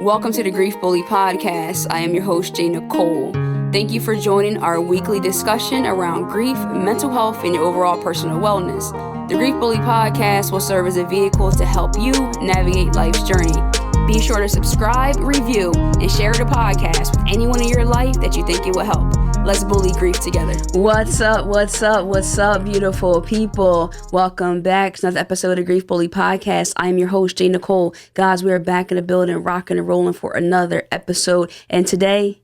Welcome to the Grief Bully podcast. I am your host, J.Nicole. Thank you for joining our weekly discussion around grief, mental health, and your overall personal wellness. The Grief Bully podcast will serve as a vehicle to help you navigate life's journey. Be sure to subscribe, review, and share the podcast with anyone in your life that you think it will help. Let's bully grief together. What's up, beautiful people? Welcome back to another episode of Grief Bully Podcast. I am your host, J.Nicole. Guys, we are back in the building, rocking and rolling for another episode. And today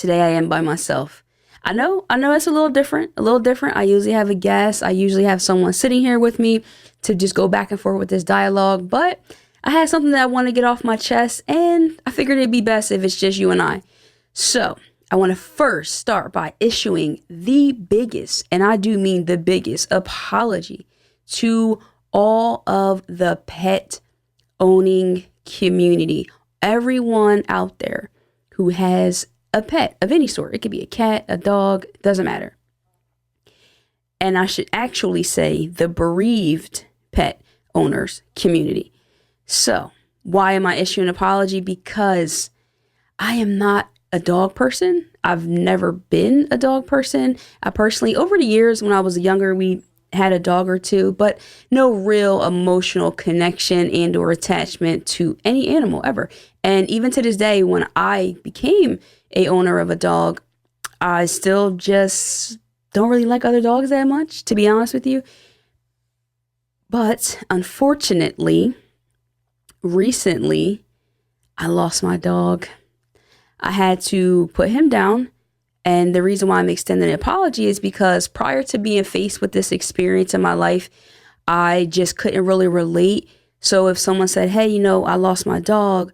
I am by myself. I know it's a little different. I usually have a guest. I usually have someone sitting here with me to just go back and forth with this dialogue. But I had something that I want to get off my chest, and I figured it'd be best if it's just you and I. So I want to first start by issuing the biggest, and I do mean the biggest, apology to all of the pet owning community. Everyone out there who has a pet of any sort. It could be a cat, a dog, doesn't matter. And I should actually say the bereaved pet owners community. So why am I issuing an apology? Because I am not a dog person. I've never been a dog person. I personally, over the years when I was younger, we had a dog or two, but no real emotional connection and or attachment to any animal ever. And even to this day, when I became a owner of a dog, I still just don't really like other dogs that much, to be honest with you. But unfortunately, recently, I lost my dog. I had to put him down. And the reason why I'm extending an apology is because prior to being faced with this experience in my life, I just couldn't really relate. So if someone said, hey, I lost my dog,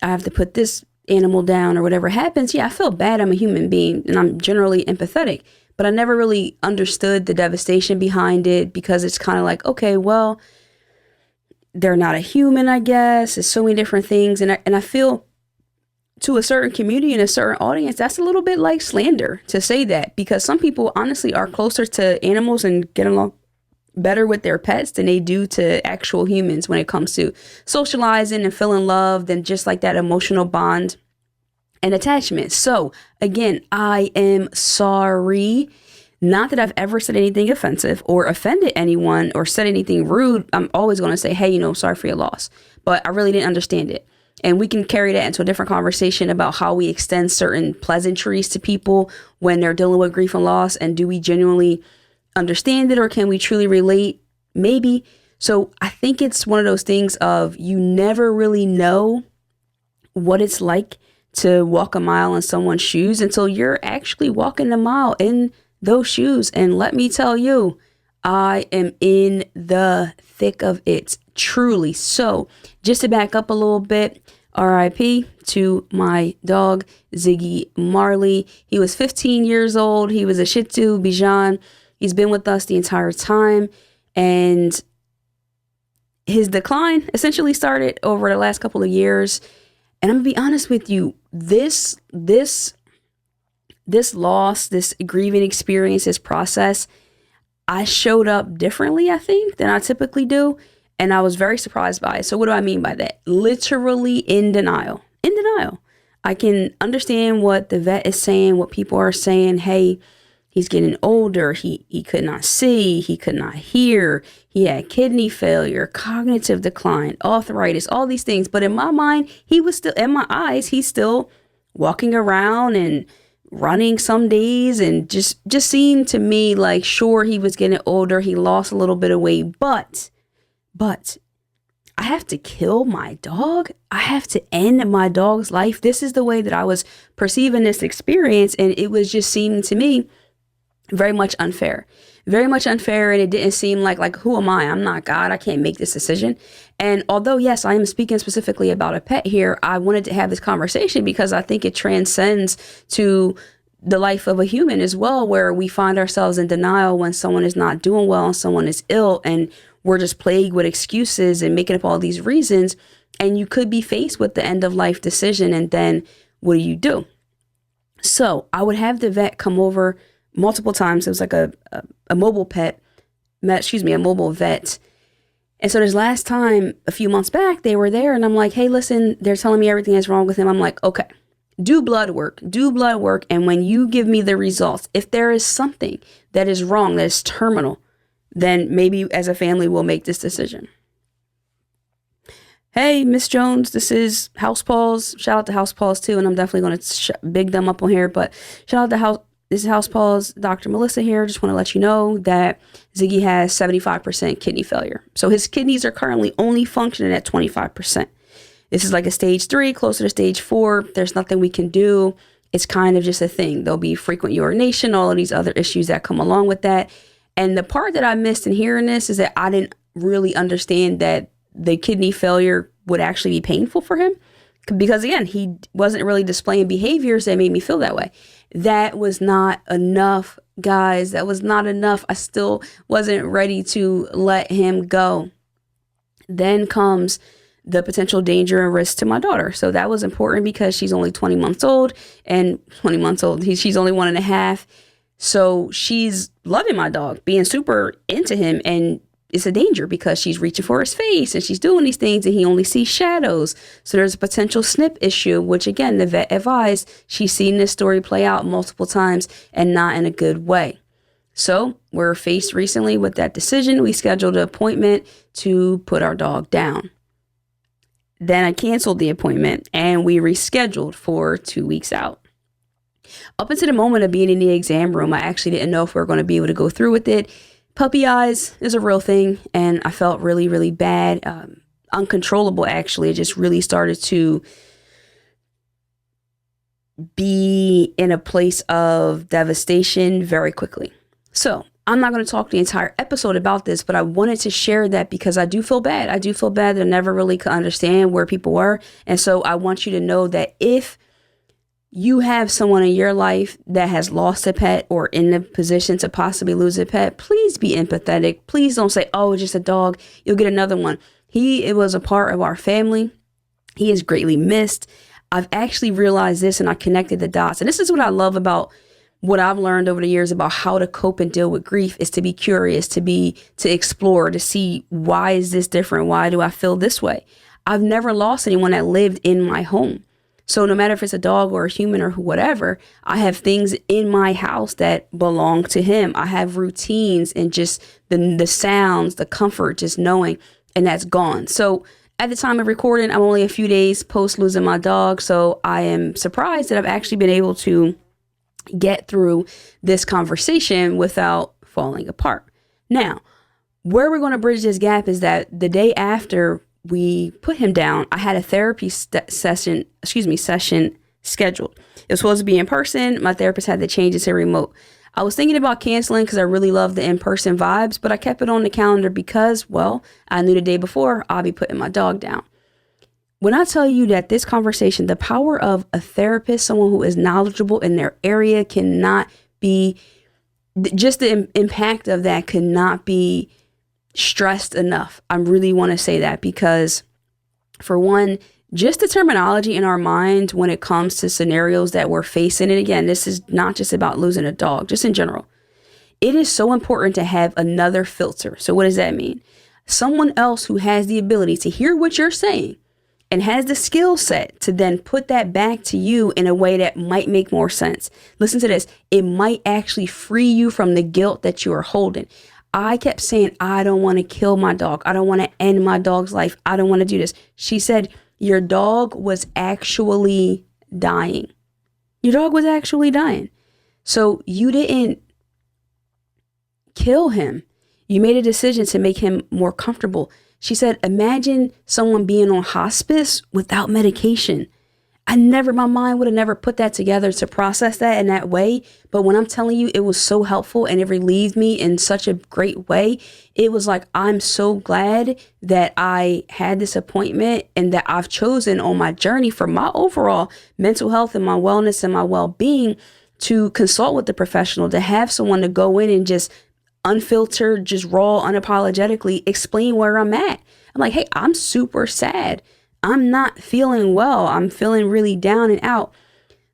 I have to put this animal down or whatever happens. Yeah, I feel bad. I'm a human being and I'm generally empathetic, but I never really understood the devastation behind it because it's kind of like, okay, well, they're not a human, I guess. It's so many different things. And I feel to a certain community and a certain audience, that's a little bit like slander to say that, because some people honestly are closer to animals and get along better with their pets than they do to actual humans when it comes to socializing and feeling loved and just like that emotional bond and attachment. So again, I am sorry. Not that I've ever said anything offensive or offended anyone or said anything rude. I'm always going to say, hey, sorry for your loss. But I really didn't understand it. And we can carry that into a different conversation about how we extend certain pleasantries to people when they're dealing with grief and loss. And do we genuinely understand it, or can we truly relate? Maybe. So I think it's one of those things of you never really know what it's like to walk a mile in someone's shoes until you're actually walking a mile in those shoes. And let me tell you, I am in the thick of it, truly. So just to back up a little bit, RIP to my dog, Ziiggy Marley. He was 15 years old. He was a Shih Tzu Bichon. He's been with us the entire time. And his decline essentially started over the last couple of years. And I'm going to be honest with you, this loss, this grieving experience, this process, I showed up differently, I think, than I typically do. And I was very surprised by it. So what do I mean by that? Literally in denial. In denial. I can understand what the vet is saying, what people are saying. Hey, he's getting older. He could not see. He could not hear. He had kidney failure, cognitive decline, arthritis, all these things. But in my mind, he was still, in my eyes, he's still walking around and running some days, and just seemed to me like, sure, he was getting older. He lost a little bit of weight, but I have to kill my dog. I have to end my dog's life. This is the way that I was perceiving this experience. And it was just seeming to me very much unfair. Very much unfair. And it didn't seem like, who am I? I'm not God. I can't make this decision. And although, yes, I am speaking specifically about a pet here, I wanted to have this conversation because I think it transcends to the life of a human as well, where we find ourselves in denial when someone is not doing well and someone is ill, and we're just plagued with excuses and making up all these reasons. And you could be faced with the end of life decision. And then what do? So I would have the vet come over multiple times. It was like a mobile vet. And so this last time, a few months back, they were there and I'm like, hey, listen, they're telling me everything is wrong with him. I'm like, okay, do blood work. And when you give me the results, if there is something that is wrong, that is terminal, then maybe as a family, we'll make this decision. Hey, Miss Jones, this is House Paws. Shout out to House Paws too. And I'm definitely going to big them up on here, but shout out to this is House Paws, Dr. Melissa here. Just want to let you know that Ziiggy has 75% kidney failure. So his kidneys are currently only functioning at 25%. This is like a stage 3, closer to stage 4. There's nothing we can do. It's kind of just a thing. There'll be frequent urination, all of these other issues that come along with that. And the part that I missed in hearing this is that I didn't really understand that the kidney failure would actually be painful for him. Because again, he wasn't really displaying behaviors that made me feel that way. That was not enough, guys. That was not enough. I still wasn't ready to let him go. Then comes the potential danger and risk to my daughter. So that was important because she's only 20 months old and 20 months old. She's only 1.5. So she's loving my dog, being super into him, and it's a danger because she's reaching for his face and she's doing these things and he only sees shadows. So there's a potential snip issue, which again, the vet advised, she's seen this story play out multiple times and not in a good way. So we're faced recently with that decision. We scheduled an appointment to put our dog down. Then I canceled the appointment and we rescheduled for 2 weeks out. Up until the moment of being in the exam room, I actually didn't know if we were going to be able to go through with it. Puppy eyes is a real thing, and I felt really, really bad, uncontrollable actually. It just really started to be in a place of devastation very quickly. So I'm not going to talk the entire episode about this, but I wanted to share that because I do feel bad. I do feel bad that I never really could understand where people were. And so I want you to know that if you have someone in your life that has lost a pet or in the position to possibly lose a pet, please be empathetic. Please don't say, oh, it's just a dog, you'll get another one. It was a part of our family. He is greatly missed. I've actually realized this and I connected the dots. And this is what I love about what I've learned over the years about how to cope and deal with grief, is to be curious, to explore, to see, why is this different? Why do I feel this way? I've never lost anyone that lived in my home. So no matter if it's a dog or a human or whatever, I have things in my house that belong to him. I have routines and just the sounds, the comfort, just knowing, and that's gone. So at the time of recording, I'm only a few days post losing my dog. So I am surprised that I've actually been able to get through this conversation without falling apart. Now, where we're going to bridge this gap is that the day after we put him down, I had a therapy session scheduled. It was supposed to be in person. My therapist had to change it to remote. I was thinking about canceling because I really love the in-person vibes, but I kept it on the calendar because, well, I knew the day before I'll be putting my dog down. When I tell you that this conversation, the power of a therapist, someone who is knowledgeable in their area, cannot be, just the impact of that could not be stressed enough. I really want to say that because, for one, just the terminology in our mind when it comes to scenarios that we're facing, and again, this is not just about losing a dog, just in general, it is so important to have another filter. So what does that mean? Someone else who has the ability to hear what you're saying and has the skill set to then put that back to you in a way that might make more sense. Listen to this. It might actually free you from the guilt that you are holding. I kept saying, I don't want to kill my dog. I don't want to end my dog's life. I don't want to do this. She said, your dog was actually dying. Your dog was actually dying. So you didn't kill him. You made a decision to make him more comfortable. She said, imagine someone being on hospice without medication. My mind would have never put that together to process that in that way. But when I'm telling you, it was so helpful and it relieved me in such a great way. It was like, I'm so glad that I had this appointment and that I've chosen on my journey for my overall mental health and my wellness and my well-being to consult with the professional, to have someone to go in and just unfiltered, just raw, unapologetically explain where I'm at. I'm like, hey, I'm super sad. I'm not feeling well. I'm feeling really down and out.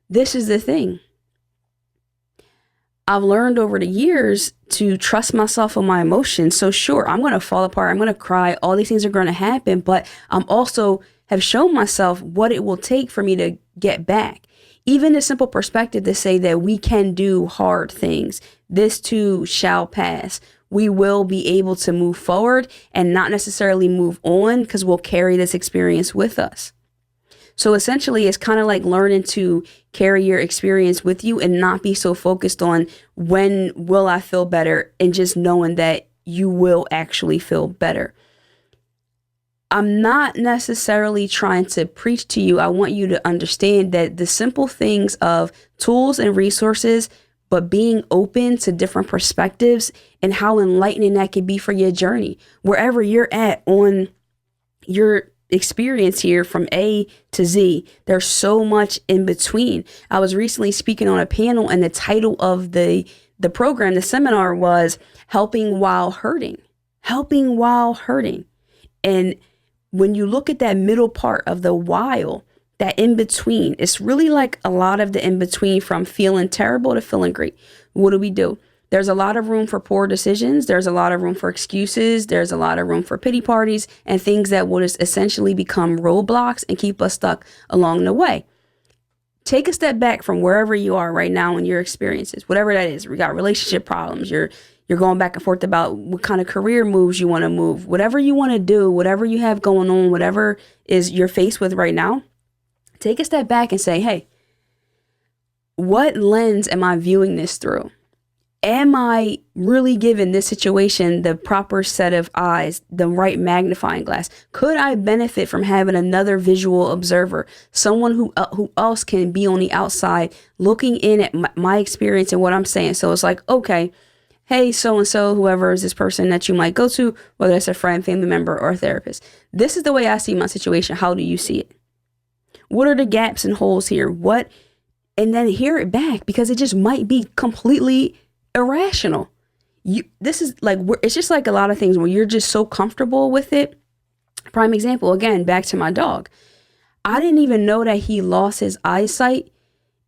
This is the thing. I've learned over the years to trust myself and my emotions. So sure, I'm going to fall apart. I'm going to cry. All these things are going to happen. But I'm also have shown myself what it will take for me to get back. Even the simple perspective to say that we can do hard things. This too shall pass. We will be able to move forward and not necessarily move on because we'll carry this experience with us. So essentially, it's kind of like learning to carry your experience with you and not be so focused on when will I feel better, and just knowing that you will actually feel better. I'm not necessarily trying to preach to you. I want you to understand that the simple things of tools and resources, but being open to different perspectives and how enlightening that can be for your journey, wherever you're at on your experience here from A to Z. There's so much in between. I was recently speaking on a panel, and the title of the program, the seminar, was Helping While Hurting. Helping While Hurting. And when you look at that middle part of the while, that in between, it's really like a lot of the in between from feeling terrible to feeling great. What do? There's a lot of room for poor decisions. There's a lot of room for excuses. There's a lot of room for pity parties and things that will just essentially become roadblocks and keep us stuck along the way. Take a step back from wherever you are right now in your experiences, whatever that is. We got relationship problems. You're going back and forth about what kind of career moves you want to move, whatever you want to do, whatever you have going on, whatever is you're faced with right now. Take a step back and say, hey, what lens am I viewing this through? Am I really giving this situation the proper set of eyes, the right magnifying glass? Could I benefit from having another visual observer, someone who else can be on the outside looking in at my experience and what I'm saying? So it's like, okay, hey, so-and-so, whoever is this person that you might go to, whether it's a friend, family member, or a therapist. This is the way I see my situation. How do you see it? What are the gaps and holes here? And then hear it back, because it just might be completely irrational. This is like, it's just like a lot of things where you're just so comfortable with it. Prime example, again, back to my dog. I didn't even know that he lost his eyesight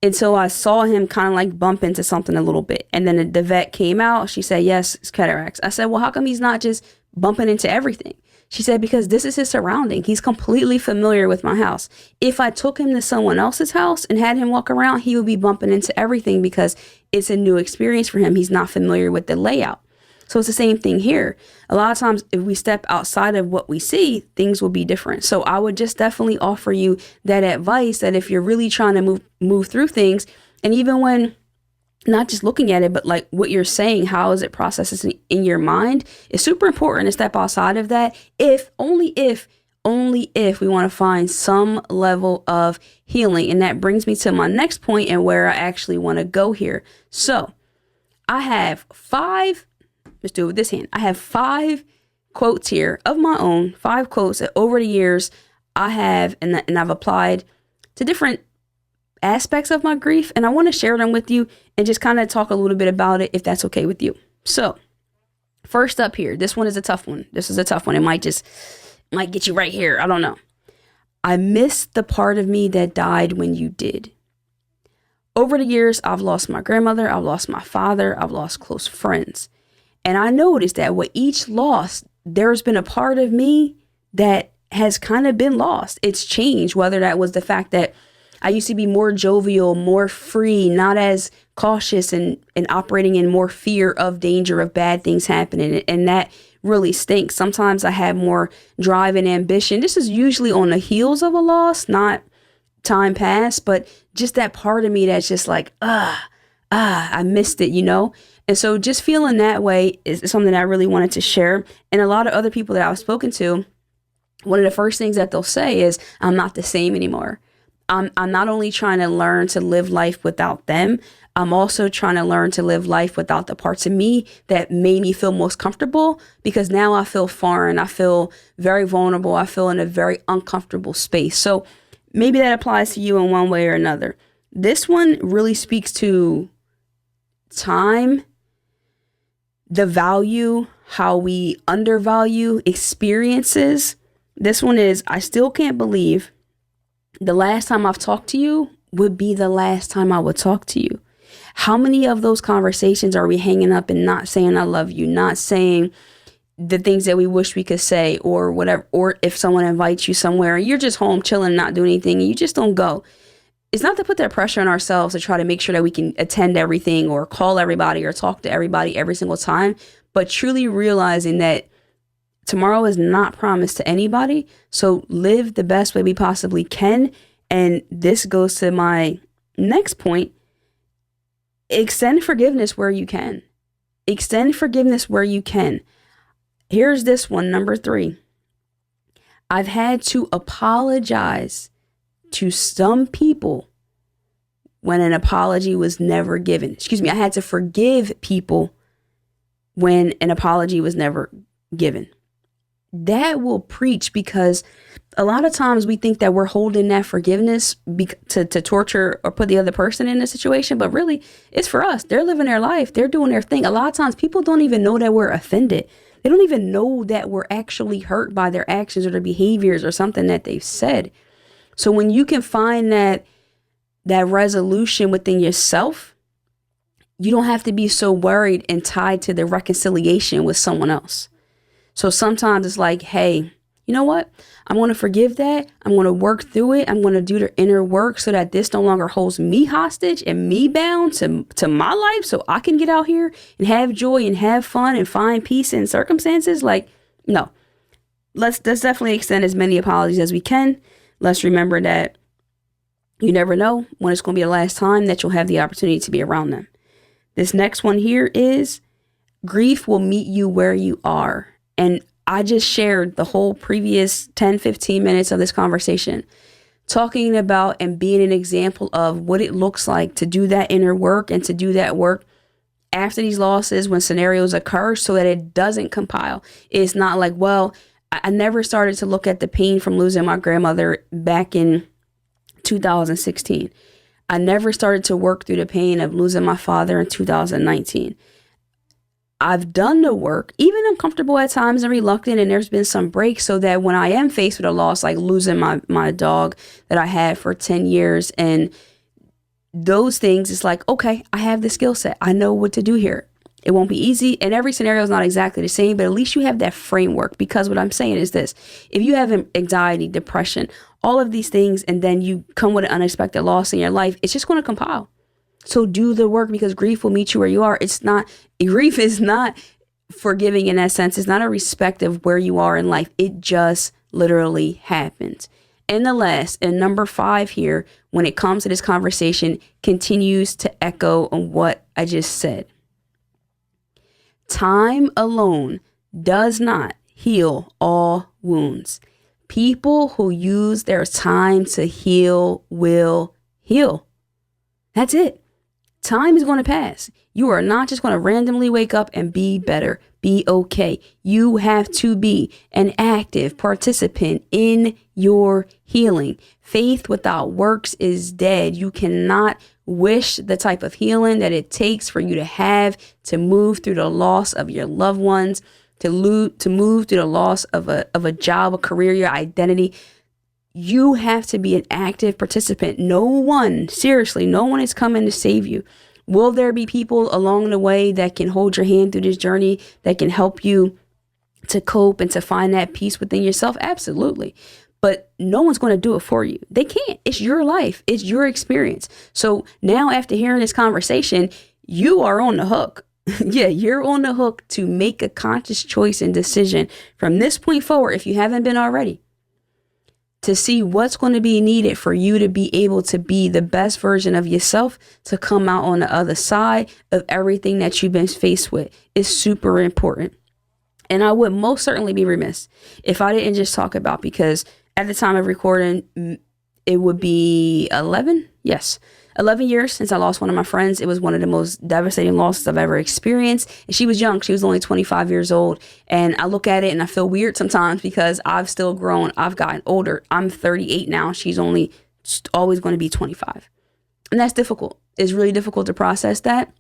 until I saw him kind of like bump into something a little bit. And then the vet came out. She said, yes, it's cataracts. I said, well, how come he's not just bumping into everything? She said, because this is his surrounding. He's completely familiar with my house. If I took him to someone else's house and had him walk around, he would be bumping into everything because it's a new experience for him. He's not familiar with the layout. So it's the same thing here. A lot of times, if we step outside of what we see, things will be different. So I would just definitely offer you that advice, that if you're really trying to move through things, and even when not just looking at it, but like what you're saying, how is it processed in your mind, is super important to step outside of that. Only if we want to find some level of healing. And that brings me to my next point and where I actually want to go here. So I have let's do it with this hand. I have 5 quotes here of my own, 5 quotes that over the years I have, and I've applied to different aspects of my grief. And I want to share them with you and just kind of talk a little bit about it, if that's okay with you. So first up here, this one is a tough one. This is a tough one. It might get you right here. I don't know. I miss the part of me that died when you did. Over the years, I've lost my grandmother. I've lost my father. I've lost close friends. And I noticed that with each loss, there's been a part of me that has kind of been lost. It's changed, whether that was the fact that I used to be more jovial, more free, not as cautious and operating in more fear of danger of bad things happening. And that really stinks. Sometimes I have more drive and ambition. This is usually on the heels of a loss, not time past, but just that part of me that's just like, I missed it, And so just feeling that way is something that I really wanted to share. And a lot of other people that I've spoken to, one of the first things that they'll say is, I'm not the same anymore. I'm not only trying to learn to live life without them, I'm also trying to learn to live life without the parts of me that made me feel most comfortable, because now I feel foreign. I feel very vulnerable. I feel in a very uncomfortable space. So maybe that applies to you in one way or another. This one really speaks to time, the value, how we undervalue experiences. This one is, I still can't believe the last time I've talked to you would be the last time I would talk to you. How many of those conversations are we hanging up and not saying I love you, not saying the things that we wish we could say, or whatever? Or if someone invites you somewhere and you're just home chilling, not doing anything, and you just don't go. It's not to put that pressure on ourselves to try to make sure that we can attend everything or call everybody or talk to everybody every single time, but truly realizing that tomorrow is not promised to anybody. So live the best way we possibly can. And this goes to my next point. Extend forgiveness where you can. Extend forgiveness where you can. Here's this one, number 3. I've had to apologize to some people when an apology was never given. I had to forgive people when an apology was never given. That will preach, because a lot of times we think that we're holding that forgiveness to torture or put the other person in a situation, but really it's for us. They're living their life. They're doing their thing. A lot of times people don't even know that we're offended. They don't even know that we're actually hurt by their actions or their behaviors or something that they've said. So when you can find that resolution within yourself, you don't have to be so worried and tied to the reconciliation with someone else. So sometimes it's like, hey, you know what? I'm going to forgive that. I'm going to work through it. I'm going to do the inner work so that this no longer holds me hostage and me bound to my life, so I can get out here and have joy and have fun and find peace in circumstances. Like, no, let's definitely extend as many apologies as we can. Let's remember that you never know when it's going to be the last time that you'll have the opportunity to be around them. This next one here is grief will meet you where you are. And I just shared the whole previous 10, 15 minutes of this conversation talking about and being an example of what it looks like to do that inner work and to do that work after these losses when scenarios occur, so that it doesn't compile. It's not like, well, I never started to look at the pain from losing my grandmother back in 2016. I never started to work through the pain of losing my father in 2019. I've done the work, even uncomfortable at times and reluctant, and there's been some breaks, so that when I am faced with a loss, like losing my dog that I had for 10 years and those things, it's like, okay, I have the skill set. I know what to do here. It won't be easy, and every scenario is not exactly the same, but at least you have that framework. Because what I'm saying is this: if you have anxiety, depression, all of these things, and then you come with an unexpected loss in your life, it's just going to compile. So do the work, because grief will meet you where you are. Grief is not forgiving in that sense. It's not a respect of where you are in life. It just literally happens. And the last, and number 5 here, when it comes to this conversation, continues to echo on what I just said. Time alone does not heal all wounds. People who use their time to heal will heal. That's it. Time is going to pass. You are not just going to randomly wake up and be better, be okay. You have to be an active participant in your healing. Faith without works is dead. You cannot wish the type of healing that it takes for you to have to move through the loss of your loved ones, to move through the loss of a job, a career, your identity. You have to be an active participant. No one is coming to save you. Will there be people along the way that can hold your hand through this journey, that can help you to cope and to find that peace within yourself? Absolutely. But no one's going to do it for you. They can't. It's your life. It's your experience. So now, after hearing this conversation, you are on the hook. Yeah, you're on the hook to make a conscious choice and decision from this point forward, if you haven't been already, to see what's going to be needed for you to be able to be the best version of yourself, to come out on the other side of everything that you've been faced with. Is super important. And I would most certainly be remiss if I didn't just talk about, because at the time of recording, it would be 11 years since I lost one of my friends. It was one of the most devastating losses I've ever experienced. And she was young. She was only 25 years old. And I look at it and I feel weird sometimes, because I've still grown. I've gotten older. I'm 38 now. She's only always going to be 25. And that's difficult. It's really difficult to process that.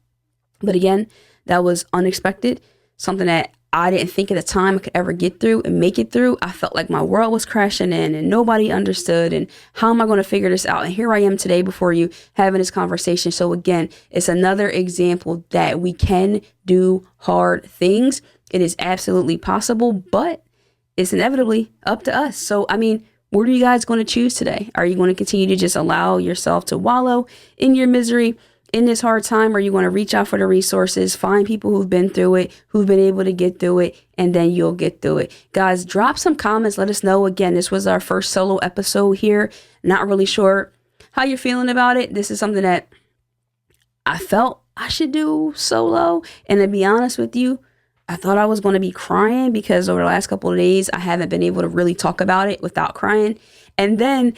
But again, that was unexpected. Something that I didn't think at the time I could ever get through and make it through. I felt like my world was crashing in and nobody understood. And how am I going to figure this out? And here I am today before you having this conversation. So again, it's another example that we can do hard things. It is absolutely possible, but it's inevitably up to us. So, I mean, what are you guys going to choose today? Are you going to continue to just allow yourself to wallow in your misery in this hard time? Or are you going to reach out for the resources, find people who've been through it, who've been able to get through it, and then you'll get through it? Guys, drop some comments. Let us know. Again, this was our first solo episode here. Not really sure how you're feeling about it. This is something that I felt I should do solo. And to be honest with you, I thought I was going to be crying because over the last couple of days, I haven't been able to really talk about it without crying. And then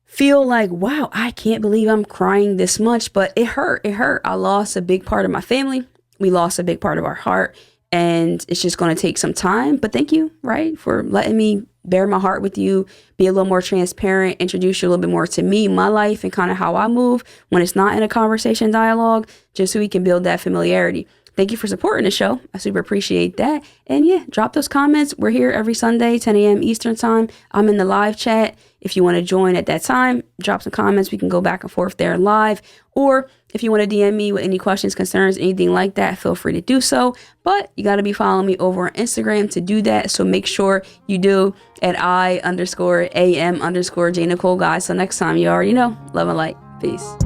feel like, wow, I can't believe I'm crying this much. But it hurt. It hurt. I lost a big part of my family. We lost a big part of our heart. And it's just going to take some time. But thank you, right, for letting me bare my heart with you, be a little more transparent, introduce you a little bit more to me, my life, and kind of how I move when it's not in a conversation dialogue, just so we can build that familiarity. Thank you for supporting the show. I super appreciate that. And yeah, drop those comments. We're here every Sunday, 10 a.m. Eastern time. I'm in the live chat. If you want to join at that time, drop some comments. We can go back and forth there live. Or if you want to DM me with any questions, concerns, anything like that, feel free to do so. But you got to be following me over on Instagram to do that. So make sure you do at I_am_J_Nicole, guys. So next time, you already know. Love and light. Peace.